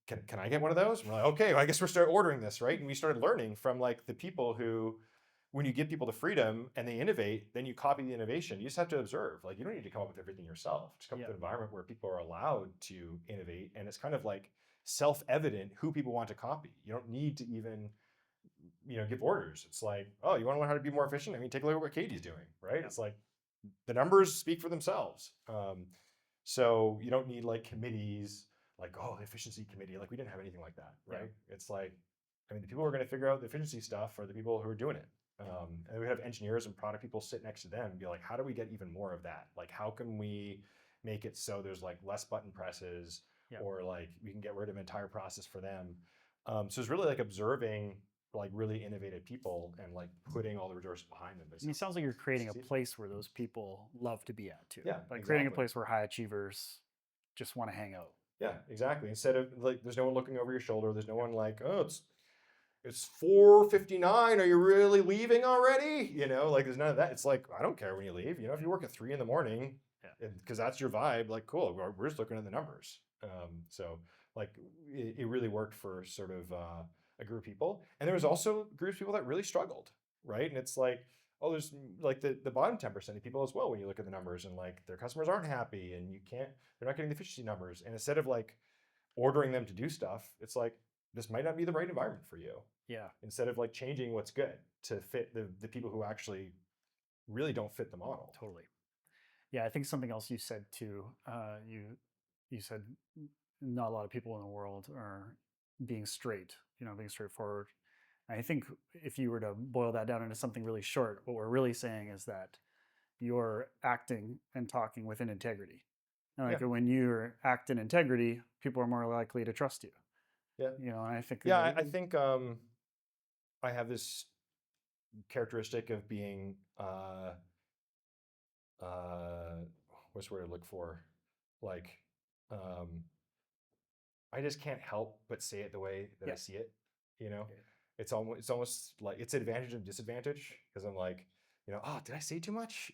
Speaker 2: can I get one of those? And we're like, okay, well, I guess we're start ordering this, right? And we started learning from like the people who, when you give people the freedom and they innovate, then you copy the innovation. You just have to observe. Like you don't need to come up with everything yourself. Just come up
Speaker 1: Yeah.
Speaker 2: with an environment where people are allowed to innovate, and it's kind of like self-evident who people want to copy. You don't need to even give orders. It's like, oh, you want to learn how to be more efficient? I mean, take a look at what Katie's doing, right?
Speaker 1: Yeah.
Speaker 2: It's like the numbers speak for themselves. So you don't need like committees, like, oh, the efficiency committee. Like we didn't have anything like that, right? It's like, I mean, the people who are going to figure out the efficiency stuff are the people who are doing it. And we have engineers and product people sit next to them and be like, how do we get even more of that? Like, how can we make it so there's like less button presses,
Speaker 1: Yeah.
Speaker 2: or like we can get rid of an entire process for them? So it's really like observing like really innovative people and like putting all the resources behind them.
Speaker 1: I mean, it sounds like you're creating a place where those people love to be at too.
Speaker 2: Yeah,
Speaker 1: Like creating a
Speaker 2: exactly.
Speaker 1: place where high achievers just want to hang out.
Speaker 2: Yeah, exactly. Instead of like, there's no one looking over your shoulder. There's no one like, oh, it's 4:59. Are you really leaving already? Like there's none of that. It's like, I don't care when you leave. If you work at 3 a.m, because that's your vibe, like cool. We're just looking at the numbers. So like it really worked for sort of a group of people. And there was also groups of people that really struggled, right? And it's like, oh, there's like the bottom 10% of people as well when you look at the numbers, and like their customers aren't happy and they're not getting the efficiency numbers. And instead of like ordering them to do stuff, it's like, this might not be the right environment for you.
Speaker 1: Yeah.
Speaker 2: Instead of like changing what's good to fit the people who actually really don't fit the model.
Speaker 1: Totally. Yeah, I think something else you said too. You said not a lot of people in the world are being straight. Being straightforward. I think if you were to boil that down into something really short, what we're really saying is that you're acting and talking within integrity. And like when you act in integrity, people are more likely to trust you.
Speaker 2: Yeah.
Speaker 1: And I think
Speaker 2: I think I have this characteristic of being what's the word I look for? Like I just can't help but say it the way that I see it. It's almost like it's advantage and disadvantage, because I'm like, oh, did I say too much?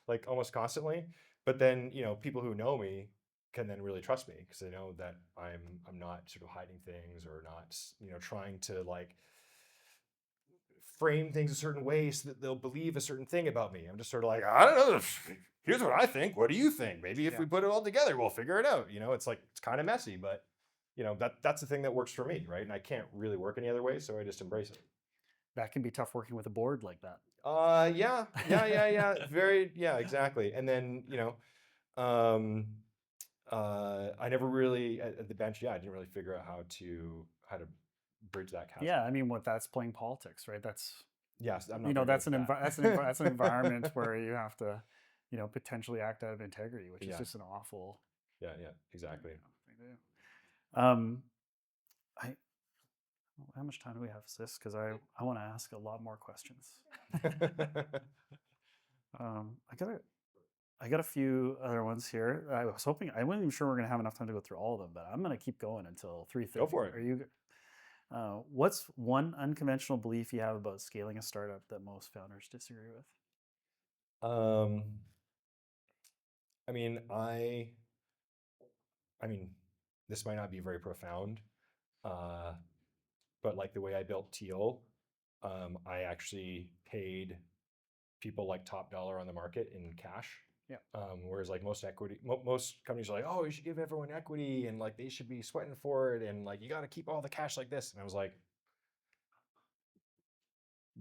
Speaker 2: Like almost constantly. But then, people who know me can then really trust me because they know that I'm not sort of hiding things or not, trying to like frame things a certain way so that they'll believe a certain thing about me. I'm just sort of like, I don't know. Here's what I think. What do you think? Maybe if we put it all together, we'll figure it out. It's like, it's kind of messy, but that's the thing that works for me, right? And I can't really work any other way, so I just embrace it.
Speaker 1: That can be tough working with a board like that.
Speaker 2: Yeah. Very, yeah, exactly. And then, I never really at the bench. Yeah, I didn't really figure out how to bridge that chasm.
Speaker 1: Yeah, I mean, what that's playing politics, right? That's
Speaker 2: Yes, I'm not very
Speaker 1: that's
Speaker 2: good at
Speaker 1: that's an
Speaker 2: that.
Speaker 1: environment where you have to, potentially act out of integrity, which is
Speaker 2: Yeah,
Speaker 1: just an awful,
Speaker 2: yeah, exactly.
Speaker 1: thing to do. I how much time do we have for this? Because I want to ask a lot more questions. I got a few other ones here. I was hoping I wasn't even sure we're gonna have enough time to go through all of them, but I'm gonna keep going until 3:30.
Speaker 2: Go for it.
Speaker 1: Are you? What's one unconventional belief you have about scaling a startup that most founders disagree with?
Speaker 2: Um, I mean, I mean, this might not be very profound, uh, but like the way I built Teal, I actually paid people like top dollar on the market in cash.
Speaker 1: Yeah.
Speaker 2: Whereas like most companies are like, oh, you should give everyone equity and like they should be sweating for it and like you got to keep all the cash like this. And I was like,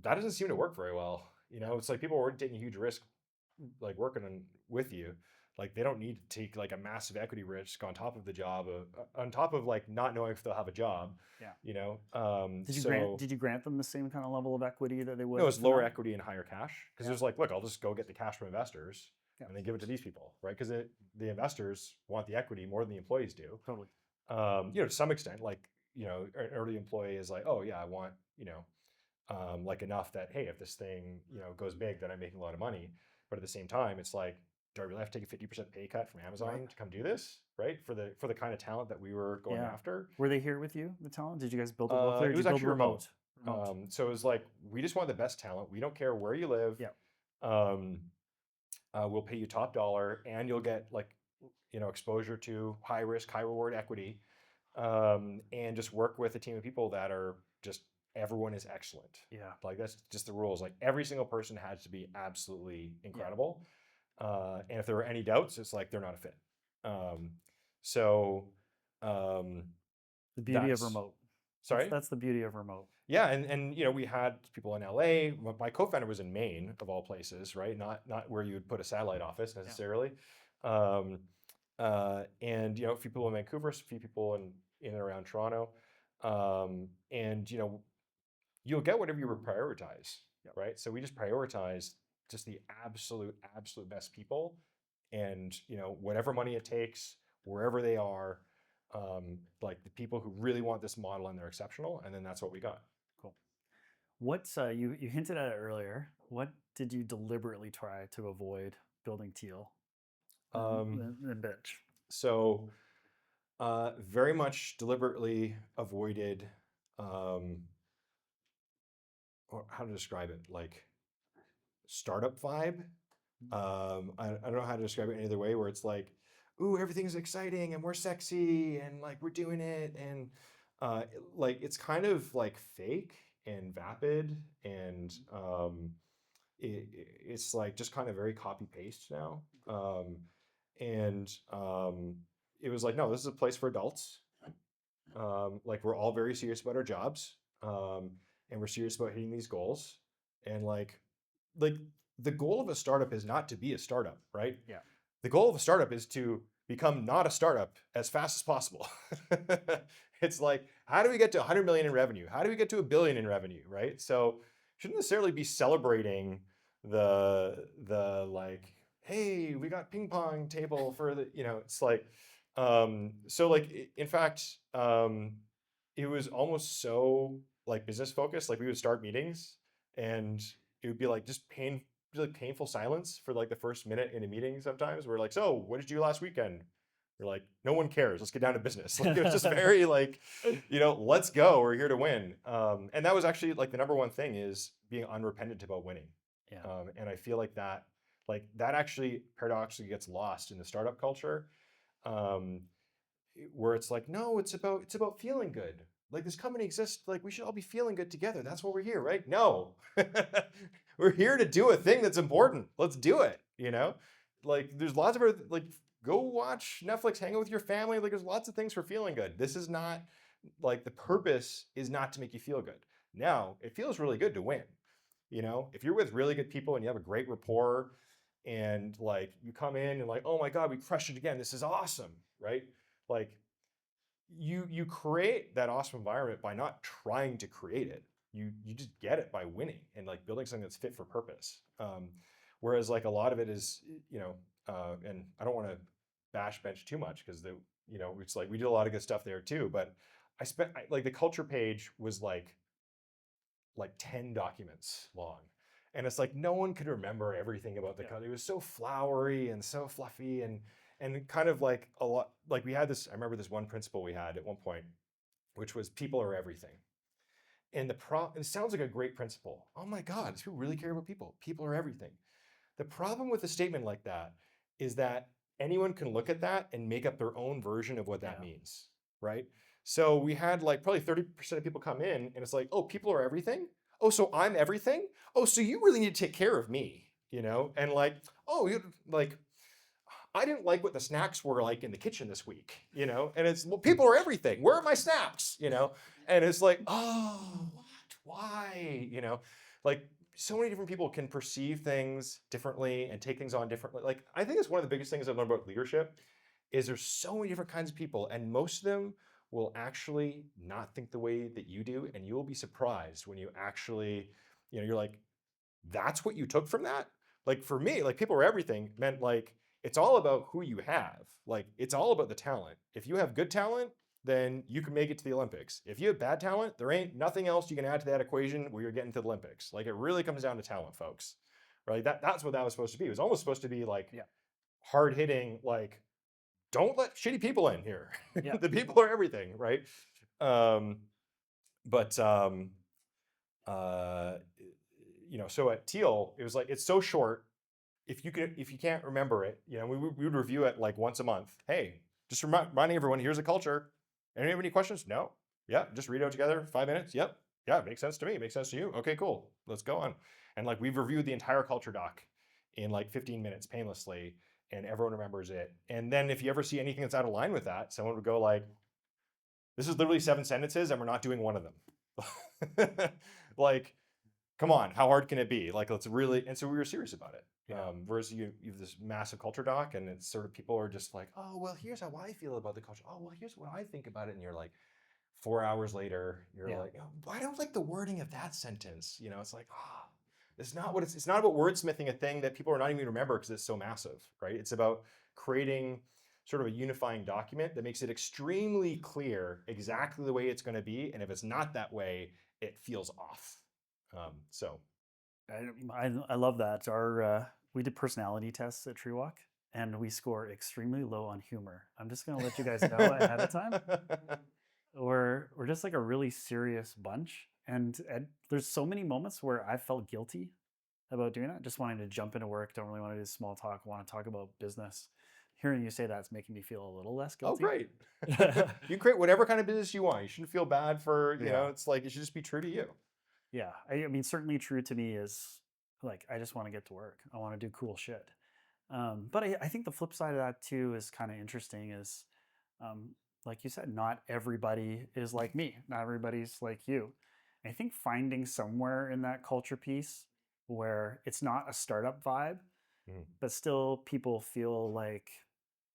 Speaker 2: that doesn't seem to work very well. It's like people are already taking a huge risk, like working with you. Like they don't need to take like a massive equity risk on top of the job, on top of like not knowing if they'll have a job.
Speaker 1: Yeah.
Speaker 2: So
Speaker 1: Did you grant them the same kind of level of equity that they would?
Speaker 2: no, it's
Speaker 1: to
Speaker 2: lower
Speaker 1: now?
Speaker 2: equity and higher cash because
Speaker 1: Yeah.
Speaker 2: there's like, look, I'll just go get the cash from investors
Speaker 1: Yeah.
Speaker 2: and then give it to these people, right? Because the investors want the equity more than the employees do.
Speaker 1: Totally.
Speaker 2: To some extent, like, an early employee is like, oh yeah, I want, like enough that, hey, if this thing, goes big, then I'm making a lot of money. But at the same time, it's like, do I really have to take a 50% pay cut from Amazon
Speaker 1: Right.
Speaker 2: to come do this, right? For the kind of talent that we were going
Speaker 1: Yeah.
Speaker 2: after.
Speaker 1: Were they here with you, the talent? Did you guys build it locally, or
Speaker 2: It
Speaker 1: did
Speaker 2: was
Speaker 1: you build
Speaker 2: actually remote.
Speaker 1: Remote.
Speaker 2: So it was like, we just want the best talent. We don't care where you live.
Speaker 1: Yeah.
Speaker 2: Um, we'll pay you top dollar, and you'll get like, exposure to high risk, high reward equity, and just work with a team of people that are just everyone is excellent.
Speaker 1: Yeah.
Speaker 2: Like that's just the rules. Like every single person has to be absolutely incredible. And if there were any doubts, it's like they're not a fit. So um,
Speaker 1: The beauty of
Speaker 2: that's
Speaker 1: remote.
Speaker 2: sorry.
Speaker 1: That's the beauty of remote.
Speaker 2: Yeah, and we had people in LA. My co-founder was in Maine, of all places, right? Not where you would put a satellite office necessarily. Um, and a few people in Vancouver, a few people in and around Toronto. And you'll get whatever you prioritize,
Speaker 1: Yep.
Speaker 2: right? So we just prioritize just the absolute best people, and whatever money it takes, wherever they are, like the people who really want this model and they're exceptional, and then that's what we got.
Speaker 1: Cool. What you hinted at it earlier. What did you deliberately try to avoid building Teal and Bitch?
Speaker 2: So very much deliberately avoided, or how to describe it, like startup vibe. I don't know how to describe it any other way, where it's like, ooh, everything's exciting and we're sexy and like we're doing it, and like it's kind of like fake and vapid, and it's like just kind of very copy paste now. And it was like, no, this is a place for adults. Like we're all very serious about our jobs, and we're serious about hitting these goals. And like the goal of a startup is not to be a startup, right?
Speaker 1: Yeah.
Speaker 2: The goal of a startup is to become not a startup as fast as possible. It's like, how do we get to 100 million in revenue? How do we get to 1 billion in revenue, right? So shouldn't necessarily be celebrating the like, hey, we got ping pong table for the, it's like, so like in fact, it was almost so like business focused. Like we would start meetings and it would be like just like painful silence for like the first minute in a meeting. Sometimes we're like, so what did you do last weekend? We're like, no one cares. Let's get down to business. Like it was just very like, let's go. We're here to win. And that was actually like the number one thing is being unrepentant about winning.
Speaker 1: Yeah.
Speaker 2: And I feel like that actually paradoxically gets lost in the startup culture, where it's like, no, it's about feeling good. Like this company exists, like we should all be feeling good together. That's why we're here, right? No, we're here to do a thing that's important. Let's do it. Like there's lots of like go watch Netflix, hang out with your family. Like there's lots of things for feeling good. This is not like the purpose is not to make you feel good. Now it feels really good to win. If you're with really good people and you have a great rapport, and like you come in and like, oh my God, we crushed it again. This is awesome, right? Like you create that awesome environment by not trying to create it. You just get it by winning and like building something that's fit for purpose. Whereas like a lot of it is, and I don't want to bash bench too much because it's like we did a lot of good stuff there too. But like the culture page was like 10 documents long. And it's like no one could remember everything about the
Speaker 1: Yeah.
Speaker 2: culture. It was so flowery and so fluffy and kind of like a lot like we had this, I remember this one principle we had at one point, which was people are everything. And it sounds like a great principle. Oh my God, does people really care about people? People are everything. The problem with a statement like that is that anyone can look at that and make up their own version of what that
Speaker 1: Yeah.
Speaker 2: means, right? So we had like probably 30% of people come in and it's like, oh, people are everything. Oh, so I'm everything. Oh, so you really need to take care of me, And like, oh, you like, I didn't like what the snacks were like in the kitchen this week, And it's, well, people are everything. Where are my snacks, And it's like, oh, what? Why, Like so many different people can perceive things differently and take things on differently. Like I think it's one of the biggest things I've learned about leadership is there's so many different kinds of people, and most of them will actually not think the way that you do, and you will be surprised when you actually, you're like, that's what you took from that? Like for me, like people are everything meant like it's all about who you have. Like it's all about the talent. If you have good talent, then you can make it to the Olympics. If you have bad talent, there ain't nothing else you can add to that equation where you're getting to the Olympics. Like it really comes down to talent, folks. Right? That's what that was supposed to be. It was almost supposed to be like
Speaker 1: Yeah.
Speaker 2: hard hitting, like don't let shitty people in here.
Speaker 1: Yeah.
Speaker 2: The people are everything, right? Um, but uh, so at Teal, it was like it's so short. If you can't remember it, we would review it like once a month. Hey, just reminding everyone, here's a culture. Anyone have any questions? No. Yeah, just read it out together. 5 minutes. Yep. Yeah, it makes sense to me. It makes sense to you. Okay, cool. Let's go on. And like we've reviewed the entire culture doc in like 15 minutes painlessly, and everyone remembers it. And then if you ever see anything that's out of line with that, someone would go like, "This is literally 7 sentences, and we're not doing one of them." Like, come on, how hard can it be? Like, let's really. And so we were serious about it.
Speaker 1: Yeah.
Speaker 2: Whereas you have this massive culture doc, and it's sort of people are just like, oh, well, here's how I feel about the culture. Oh, well, here's what I think about it. And you're like, 4 hours later, you're
Speaker 1: Yeah.
Speaker 2: like, oh, I don't like the wording of that sentence. It's like, it's not what it's not about wordsmithing a thing that people are not even going to remember because it's so massive, right? It's about creating sort of a unifying document that makes it extremely clear exactly the way it's going to be. And if it's not that way, it feels off. So
Speaker 1: I love that. We did personality tests at TreeWalk, and we score extremely low on humor. I'm just gonna let you guys know ahead of time. We're just like a really serious bunch, and there's so many moments where I felt guilty about doing that. Just wanting to jump into work, don't really want to do small talk, want to talk about business. Hearing you say that's making me feel a little less
Speaker 2: Oh,
Speaker 1: guilty.
Speaker 2: great. You can create whatever kind of business you want. You shouldn't feel bad for,
Speaker 1: Yeah.
Speaker 2: it's like, it should just be true to you.
Speaker 1: Yeah, I mean, certainly true to me is like I just want to get to work. I want to do cool shit. But I think the flip side of that too is kind of interesting. Is um, like you said, not everybody is like me. Not everybody's like you. I think finding somewhere in that culture piece where it's not a startup vibe,
Speaker 2: Mhm.
Speaker 1: but still people feel like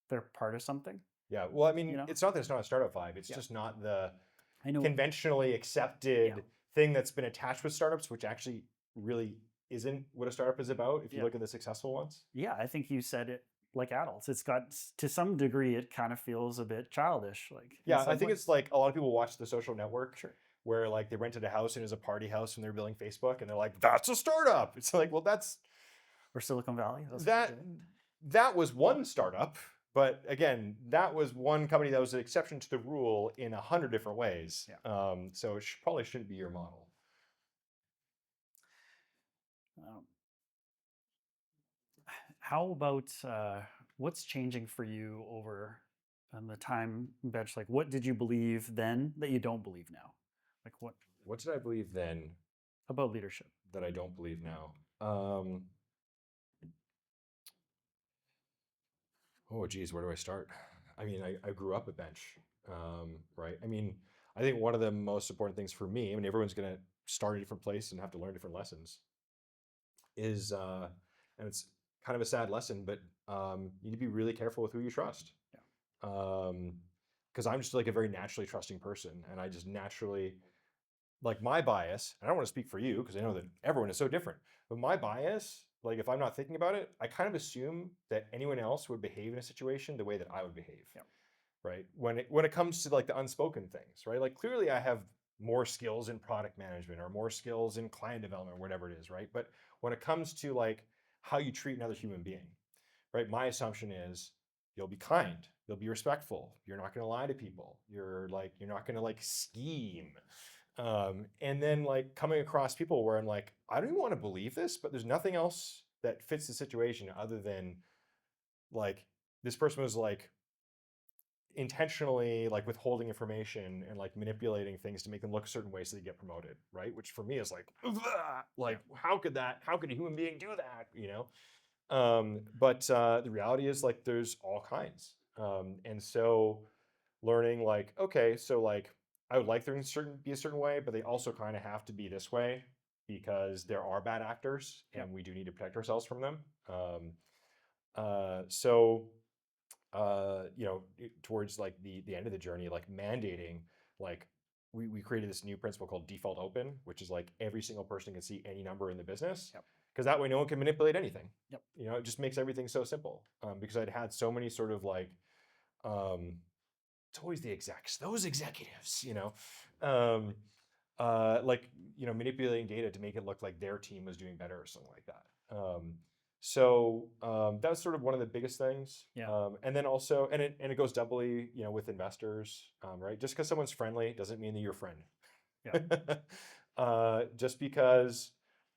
Speaker 1: they're part of something.
Speaker 2: Yeah. Well, I
Speaker 1: You
Speaker 2: mean,
Speaker 1: know?
Speaker 2: it's not that it's not a startup vibe. It's
Speaker 1: Yeah,
Speaker 2: just not the
Speaker 1: I know.
Speaker 2: conventionally
Speaker 1: Yeah,
Speaker 2: accepted thing that's been attached with startups, which actually really isn't what a startup is about if you
Speaker 1: yeah.
Speaker 2: look at the successful ones.
Speaker 1: Yeah, I think you said it like adults. It's got to some degree it kind of feels a bit childish, like in
Speaker 2: Yeah, I
Speaker 1: some
Speaker 2: think
Speaker 1: ways.
Speaker 2: it's like a lot of people watch The Social Network
Speaker 1: Sure.
Speaker 2: where like they rented a house and it was a party house and they're building Facebook and they're like, that's a startup. It's like, well,
Speaker 1: Or Silicon Valley. Those
Speaker 2: that that was one startup, but again, that was one company that was an exception to the rule in 100 different ways.
Speaker 1: Yeah.
Speaker 2: So it probably shouldn't be your model.
Speaker 1: Um, how about what's changing for you over the time bench? Like, what did you believe then that you don't believe now? Like, what
Speaker 2: What did I believe then
Speaker 1: about leadership?
Speaker 2: that I don't believe now? Oh, geez, where do I start? I mean, I grew up a bench, right? I mean, I think one of the most important things for me, I mean, everyone's going to start a different place and have to learn different lessons, is, and it's kind of a sad lesson, but you need to be really careful with who you trust.
Speaker 1: Yeah.
Speaker 2: Um, because I'm just like a very naturally trusting person, and I just naturally like my bias. And I don't want to speak for you because I know that everyone is so different, but my bias, like if I'm not thinking about it, I kind of assume that anyone else would behave in a situation the way that I would behave.
Speaker 1: Yeah.
Speaker 2: Right? When it comes to like the unspoken things, right? Like clearly I have more skills in product management or more skills in client development or whatever it is, right? But when it comes to like how you treat another human being, right? My assumption is you'll be kind, you'll be respectful, you're not going to lie to people, you're not going to like scheme. And then like coming across people where I'm like, I don't even want to believe this, but there's nothing else that fits the situation other than like this person was like intentionally like withholding information and like manipulating things to make them look a certain way so they get promoted, right? Which for me is like, like how could a human being do that, you know? But the reality is like there's all kinds. And so learning like, okay, so like I would like them to be a certain way, but they also kind of have to be this way because there are bad actors
Speaker 1: Yeah.
Speaker 2: and we do need to protect ourselves from them. So towards like the end of the journey, like mandating, like we created this new principle called default open, which is like every single person can see any number in the business.
Speaker 1: Yep.
Speaker 2: Because that way no one can manipulate anything.
Speaker 1: Yep.
Speaker 2: You know, it just makes everything so simple. Because I'd had so many sort of like, it's always the execs, those executives, like, manipulating data to make it look like their team was doing better or something like that. That was sort of one of the biggest things.
Speaker 1: Yeah.
Speaker 2: And then also, and it goes doubly, with investors, right? Just because someone's friendly doesn't mean that you're a friend.
Speaker 1: Yeah.
Speaker 2: Just because,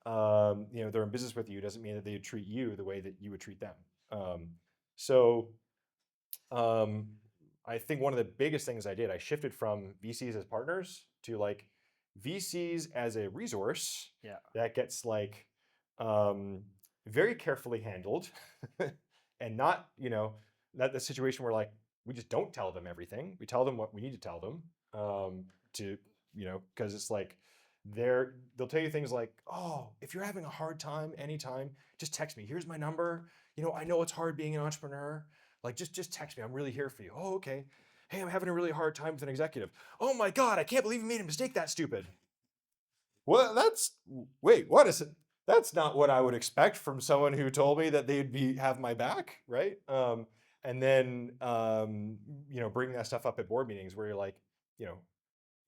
Speaker 2: they're in business with you doesn't mean that they would treat you the way that you would treat them. So, I think one of the biggest things I did, I shifted from VCs as partners to like VCs as a resource
Speaker 1: Yeah.
Speaker 2: that gets like very carefully handled and not, not the situation where like we just don't tell them everything. We tell them what we need to tell them because it's like they'll tell you things like, oh, if you're having a hard time anytime, just text me. Here's my number. I know it's hard being an entrepreneur. Like, just text me. I'm really here for you. Oh, okay. Hey, I'm having a really hard time with an executive. Oh my God, I can't believe you made a mistake that stupid. Well, wait, what is it? That's not what I would expect from someone who told me that they'd have my back, right? And then, bringing that stuff up at board meetings where you're like,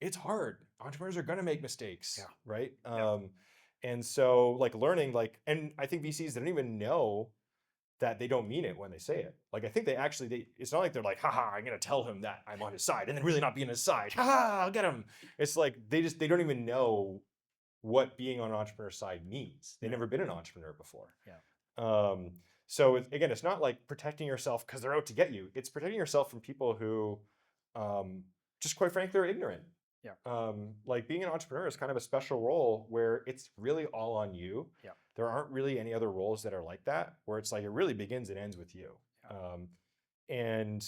Speaker 2: it's hard. Entrepreneurs are going to make mistakes, right? And so like learning, like, and I think VCs, they don't even know that they don't mean it when they say it. Like, I think it's not like they're like, haha, I'm going to tell him that I'm on his side and then really not be on his side. Haha, I'll get him. It's like, they don't even know what being on an entrepreneur side means. They've never been an entrepreneur before. So again, it's not like protecting yourself because they're out to get you. It's protecting yourself from people who just quite frankly are ignorant. Like being an entrepreneur is kind of a special role where it's really all on you. There aren't really any other roles that are like that, where it's like it really begins and ends with you. A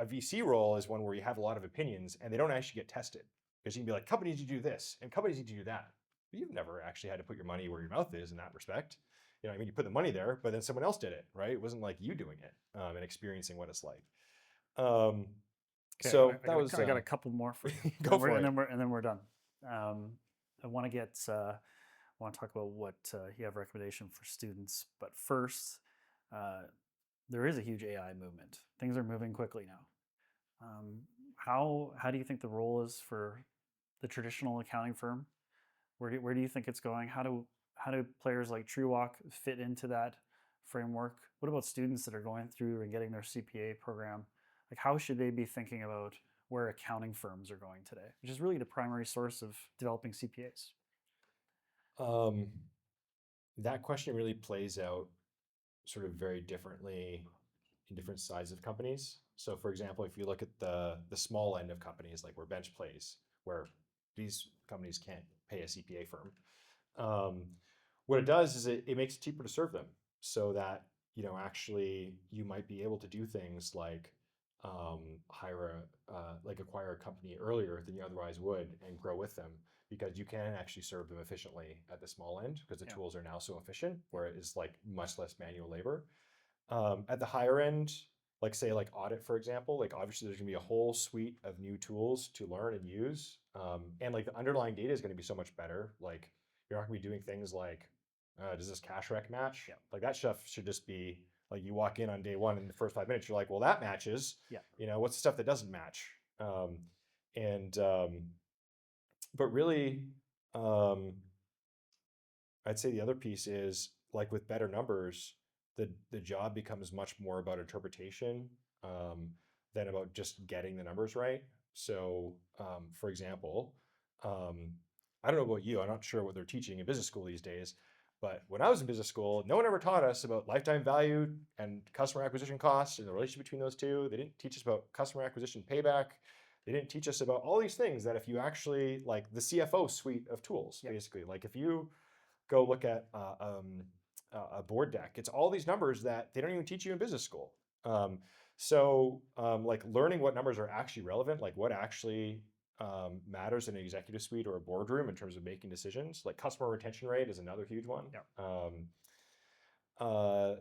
Speaker 2: VC role is one where you have a lot of opinions and they don't actually get tested. Because you can be like, companies need to do this and companies need to do that. But you've never actually had to put your money where your mouth is in that respect. You put the money there, but then someone else did it, right? It wasn't like you doing it and experiencing what it's like.
Speaker 1: Okay,
Speaker 2: So
Speaker 1: I got a couple more for you.
Speaker 2: Go for it.
Speaker 1: And then we're done. I want to talk about what you have recommendation for students. But first, there is a huge AI movement. Things are moving quickly now. How do you think the role is for the traditional accounting firm? Where do you think it's going? How do players like TrueWalk fit into that framework? What about students that are going through and getting their CPA program? Like, how should they be thinking about where accounting firms are going today, which is really the primary source of developing CPAs?
Speaker 2: That question really plays out sort of very differently in different sizes of companies. So for example, if you look at the small end of companies, like where Bench plays, where these companies can't pay a CPA firm, what it does is it makes it cheaper to serve them, so that actually you might be able to do things like acquire a company earlier than you otherwise would and grow with them, because you can actually serve them efficiently at the small end because the tools are now so efficient where it is like much less manual labor. At the higher end, like say like audit, for example, like obviously there's gonna be a whole suite of new tools to learn and use. And like the underlying data is gonna be so much better. Like you're not gonna be doing things like, does this cash rec match?
Speaker 1: Yeah.
Speaker 2: Like that stuff should just be like you walk in on day one in the first 5 minutes, you're like, well, that matches.
Speaker 1: Yeah.
Speaker 2: You know, what's the stuff that doesn't match? And but really, um, I'd say the other piece is like with better numbers, the job becomes much more about interpretation um, than about just getting the numbers right. So, for example, um, I don't know about you. I'm not sure what they're teaching in business school these days. But when I was in business school, no one ever taught us about lifetime value and customer acquisition costs and the relationship between those two. They didn't teach us about customer acquisition payback. They didn't teach us about all these things that if you actually like the CFO suite of tools, basically, like if you go look at a board deck. It's all these numbers that they don't even teach you in business school. Like learning what numbers are actually relevant, like what actually matters in an executive suite or a boardroom in terms of making decisions. Like customer retention rate is another huge one. Uh,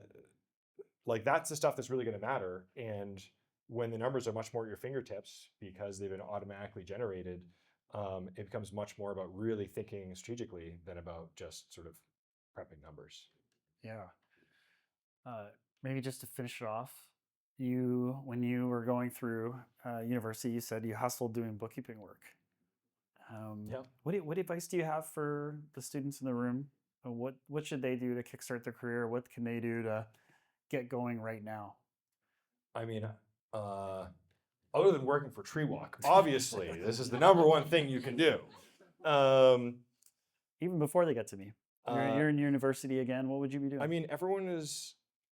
Speaker 2: like that's the stuff that's really going to matter. And when the numbers are much more at your fingertips because they've been automatically generated, it becomes much more about really thinking strategically than about just sort of prepping numbers.
Speaker 1: Yeah. Maybe just to finish it off, when you were going through university, you said you hustled doing bookkeeping work. What advice do you have for the students in the room? What should they do to kickstart their career? What can they do to get going right now?
Speaker 2: I mean, other than working for Tree Walk, obviously, this is the number one thing you can do.
Speaker 1: Even before they get to me, you're in university again. What would you be doing?
Speaker 2: I mean,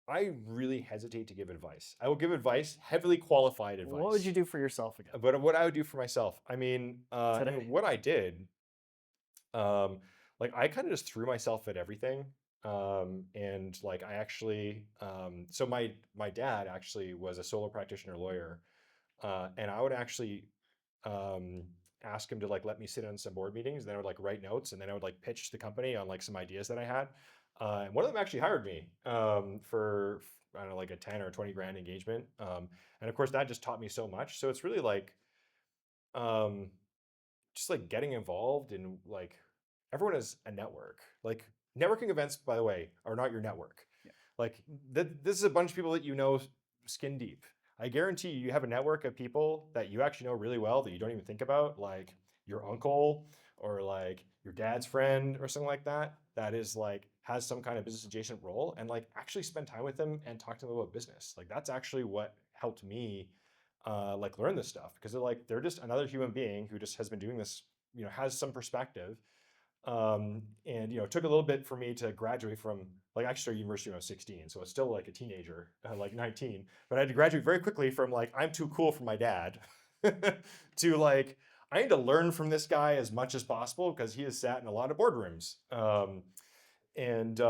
Speaker 2: I really hesitate to give advice. I will give advice, heavily qualified advice.
Speaker 1: What would you do for yourself again?
Speaker 2: But what I would do for myself, I mean, what I did, like I kind of just threw myself at everything. And like I actually, so my dad actually was a solo practitioner lawyer, and I would actually ask him to like let me sit on some board meetings. And then I would like write notes, and then I would like pitch the company on like some ideas that I had. And one of them actually hired me for I don't know like a 10 or 20 grand engagement. And of course that just taught me so much. So it's really like just like getting involved in like everyone has a network. Like networking events, by the way, are not your network.
Speaker 1: Yeah.
Speaker 2: Like this is a bunch of people that you know skin deep. I guarantee you have a network of people that you actually know really well that you don't even think about, like your uncle or like your dad's friend or something like that, that is like has some kind of business adjacent role, and like actually spend time with them and talk to them about business. Like that's actually what helped me like learn this stuff, because they're just another human being who just has been doing this, you know, has some perspective. And you know, it took a little bit for me to graduate from like I actually started university when I was 16, so it's still like a teenager, like 19. But I had to graduate very quickly from like I'm too cool for my dad to like I need to learn from this guy as much as possible because he has sat in a lot of boardrooms. And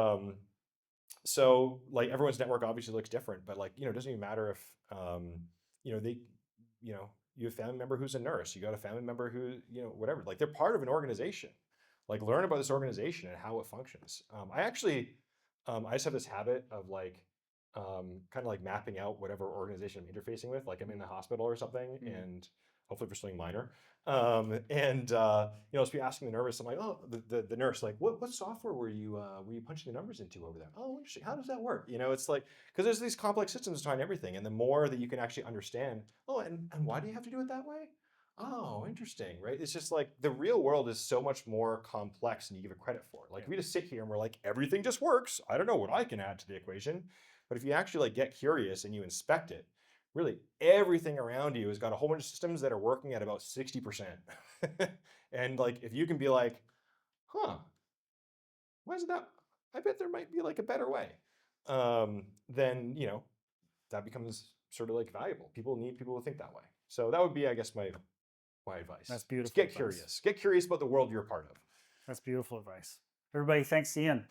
Speaker 2: So like everyone's network obviously looks different, but like, you know, it doesn't even matter if you know, you have a family member who's a nurse, you got a family member who, you know, whatever, like they're part of an organization. Like learn about this organization and how it functions. I just have this habit of like kind of like mapping out whatever organization I'm interfacing with. Like I'm in the hospital or something, and hopefully for something minor. You know, just be asking the nurse. I'm like, oh, the nurse, like, what software were you punching the numbers into over there? Oh, interesting. How does that work? You know, it's like because there's these complex systems behind everything, and the more that you can actually understand, oh, and why do you have to do it that way? Oh, interesting, right? It's just like the real world is so much more complex than you give it credit for. Like we just sit here and we're like, everything just works. I don't know what I can add to the equation. But if you actually like get curious and you inspect it, really everything around you has got a whole bunch of systems that are working at about 60%. And like if you can be like, huh, why is that? I bet there might be like a better way. Then, you know, that becomes sort of like valuable. People need people to think that way. So that would be, I guess, my advice.
Speaker 1: That's beautiful.
Speaker 2: Get curious. Get curious about the world you're a part of.
Speaker 1: That's beautiful advice. Everybody, thanks, Ian.